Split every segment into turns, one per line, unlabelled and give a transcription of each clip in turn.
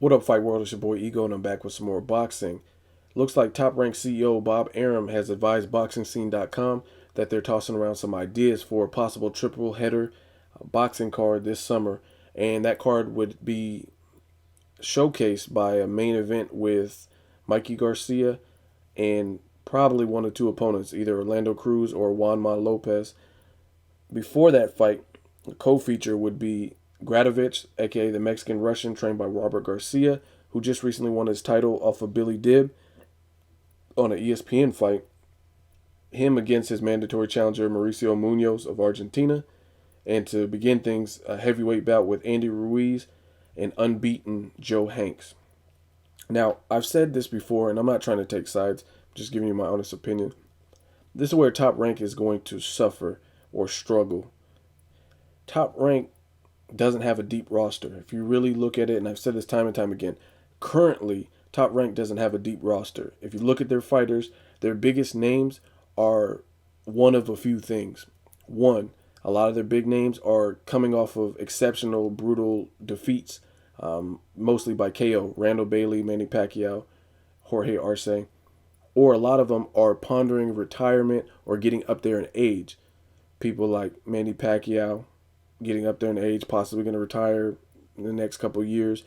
What up, Fight World? It's your boy Ego, and I'm back with some more boxing. Looks like Top Rank CEO Bob Arum has advised BoxingScene.com that they're tossing around some ideas for a possible triple header boxing card this summer, and that card would be showcased by a main event with Mikey Garcia and probably one or two opponents, either Orlando Cruz or Juanma Lopez. Before that fight, the co-feature would be Gradovich, aka the Mexican Russian trained by Robert Garcia, who just recently won his title off of Billy Dib on an ESPN fight. Him against his mandatory challenger Mauricio Munoz of Argentina. And to begin things, a heavyweight bout with Andy Ruiz and unbeaten Joe Hanks. Now, I've said this before, and I'm not trying to take sides, I'm just giving you my honest opinion. This is where Top Rank is going to suffer or struggle. Top Rank doesn't have a deep roster. If you really look at it, and I've said this time and time again, currently Top Rank doesn't have a deep roster. If you look at their fighters, their biggest names are one of a few things. One, a lot of their big names are coming off of exceptional, brutal defeats, mostly by KO. Randall Bailey, Manny Pacquiao, Jorge Arce. Or a lot of them are pondering retirement or getting up there in age. People like Manny Pacquiao, getting up there in age, possibly going to retire in the next couple of years.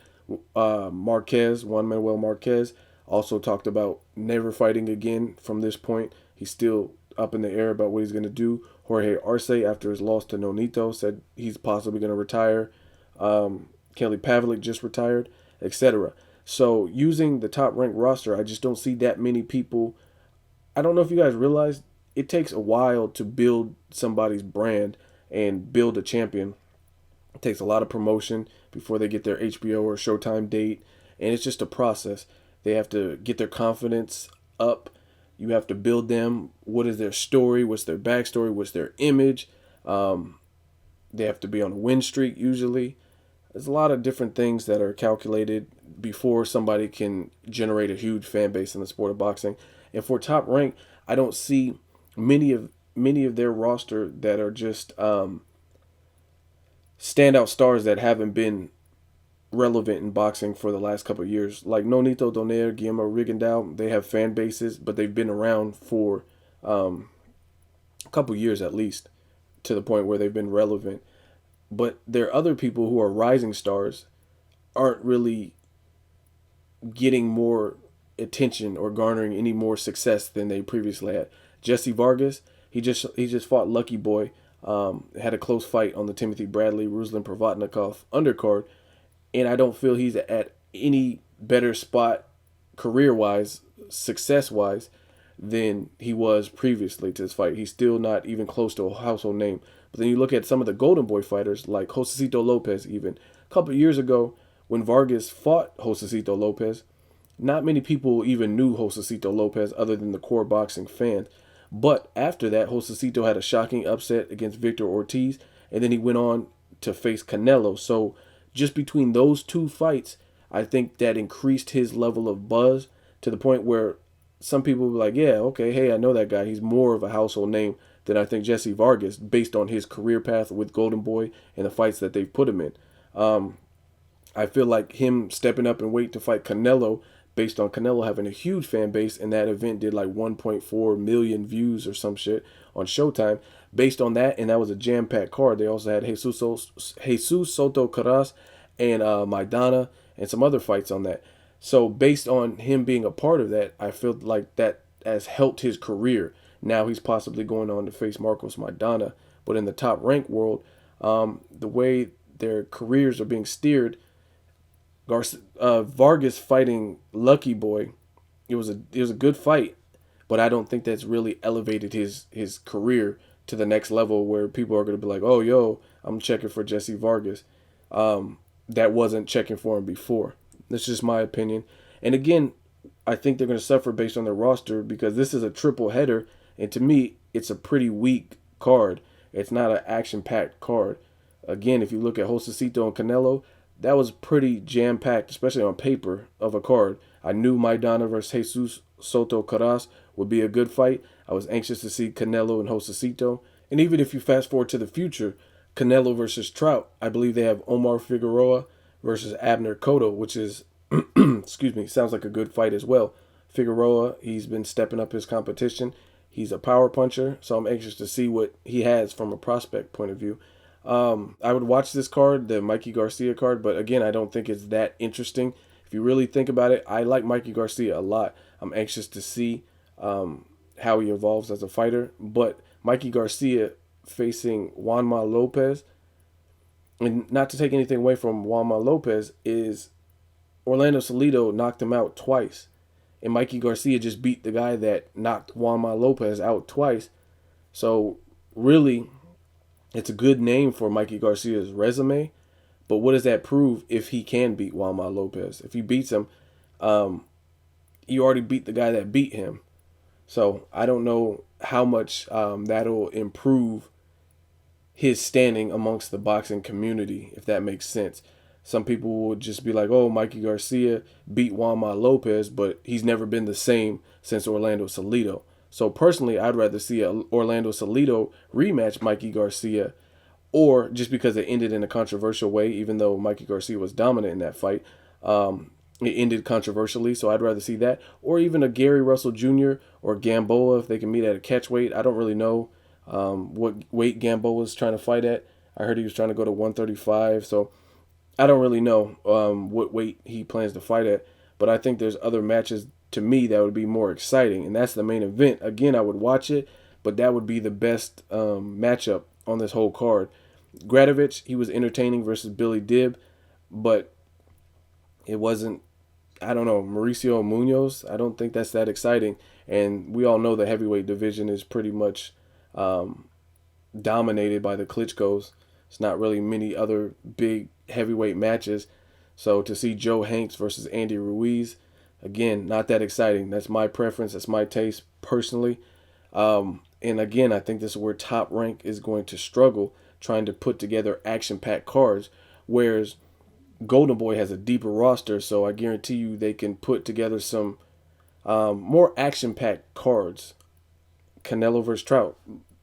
Marquez, Juan Manuel Marquez, also talked about never fighting again from this point. He's still up in the air about what he's going to do. Jorge Arce, after his loss to Nonito, said he's possibly going to retire. Kelly Pavlik just retired, etc. So using the Top Rank roster, I just don't see that many people. I don't know if you guys realize it takes a while to build somebody's brand and build a champion. It takes a lot of promotion before they get their HBO or Showtime date, and it's just a process. They have to get their confidence up. You have to build them. What is their story? What's their backstory? What's their image? They have to be on a win streak usually. There's a lot of different things that are calculated before somebody can generate a huge fan base in the sport of boxing. And for Top Rank, I don't see many of their roster that are just standout stars that haven't been relevant in boxing for the last couple of years. Like Nonito Donaire, Guillermo Rigondeaux, they have fan bases, but they've been around for a couple of years at least, to the point where they've been relevant. But there are other people who are rising stars, aren't really getting more attention or garnering any more success than they previously had. Jesse Vargas, he just fought Lucky Boy, had a close fight on the Timothy Bradley Ruslan Provatnikov undercard, and I don't feel he's at any better spot career-wise, success-wise, than he was previously to this fight. He's still not even close to a household name. But then you look at some of the Golden Boy fighters, like Josecito Lopez even. A couple of years ago, when Vargas fought Josecito Lopez, not many people even knew Josecito Lopez other than the core boxing fans. But after that, Josecito had a shocking upset against Victor Ortiz, and then he went on to face Canelo. So just between those two fights, I think that increased his level of buzz to the point where some people were like, yeah, okay, hey, I know that guy. He's more of a household name than I think Jesse Vargas, based on his career path with Golden Boy and the fights that they've put him in. I feel like him stepping up and wait to fight Canelo, based on Canelo having a huge fan base, and that event did like 1.4 million views or some shit on Showtime. Based on that, and that was a jam-packed card. They also had Jesus Soto Caras and Maidana and some other fights on that. So based on him being a part of that, I feel like that has helped his career. Now he's possibly going on to face Marcos Maidana. But in the Top Rank world, the way their careers are being steered, Vargas fighting Lucky Boy, it was a good fight, but I don't think that's really elevated his career to the next level where people are going to be like, oh, yo, I'm checking for Jesse Vargas. That wasn't checking for him before. That's just my opinion. And again, I think they're going to suffer based on their roster because this is a triple header, and to me, it's a pretty weak card. It's not an action-packed card. Again, if you look at Josecito and Canelo, that was pretty jam-packed, especially on paper, of a card. I knew Maidana versus Jesus Soto Caras would be a good fight. I was anxious to see Canelo and Josecito. And even if you fast forward to the future, Canelo versus Trout, I believe they have Omar Figueroa versus Abner Cotto, which is Excuse me, sounds like a good fight as well. Figueroa, he's been stepping up his competition. He's a power puncher, so I'm anxious to see what he has from a prospect point of view. I would watch this card, the Mikey Garcia card, but again, I don't think it's that interesting. If you really think about it, I like Mikey Garcia a lot. I'm anxious to see how he evolves as a fighter. But Mikey Garcia facing Juanma Lopez, and not to take anything away from Juanma Lopez, is Orlando Salido knocked him out twice. And Mikey Garcia just beat the guy that knocked Juanma Lopez out twice. So really, it's a good name for Mikey Garcia's resume. But what does that prove if he can beat Juanma Lopez? If he beats him, you already beat the guy that beat him. So I don't know how much that'll improve his standing amongst the boxing community, if that makes sense. Some people would just be like, oh, Mikey Garcia beat Juanma Lopez, but he's never been the same since Orlando Salido. So personally, I'd rather see a Orlando Salido rematch Mikey Garcia, or just because it ended in a controversial way, even though Mikey Garcia was dominant in that fight, it ended controversially. So I'd rather see that, or even a Gary Russell Jr. or Gamboa if they can meet at a catch weight. I don't really know what weight Gamboa was trying to fight at. I heard he was trying to go to 135, so I don't really know what weight he plans to fight at, but I think there's other matches to me that would be more exciting, and that's the main event. Again, I would watch it, but that would be the best matchup on this whole card. Gradovich, he was entertaining versus Billy Dib, but it wasn't, I don't know, Mauricio Munoz. I don't think that's that exciting, and we all know the heavyweight division is pretty much dominated by the Klitschko's. It's not really many other big heavyweight matches. So to see Joe Hanks versus Andy Ruiz, again, not that exciting. That's my preference. That's my taste personally. And again, I think this is where Top Rank is going to struggle trying to put together action-packed cards, whereas Golden Boy has a deeper roster, so I guarantee you they can put together some more action-packed cards. Canelo versus Trout.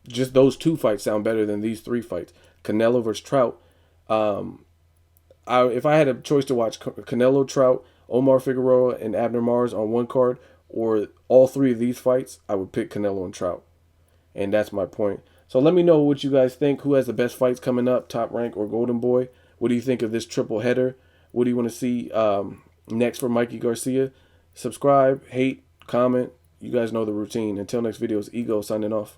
Just those two fights sound better than these three fights. Canelo versus Trout. If I had a choice to watch Canelo, Trout, Omar Figueroa, and Abner Mars on one card, or all three of these fights, I would pick Canelo and Trout. And that's my point. So let me know what you guys think. Who has the best fights coming up, Top Rank or Golden Boy? What do you think of this triple header? What do you want to see next for Mikey Garcia? Subscribe, hate, comment. You guys know the routine. Until next video, it's Ego signing off.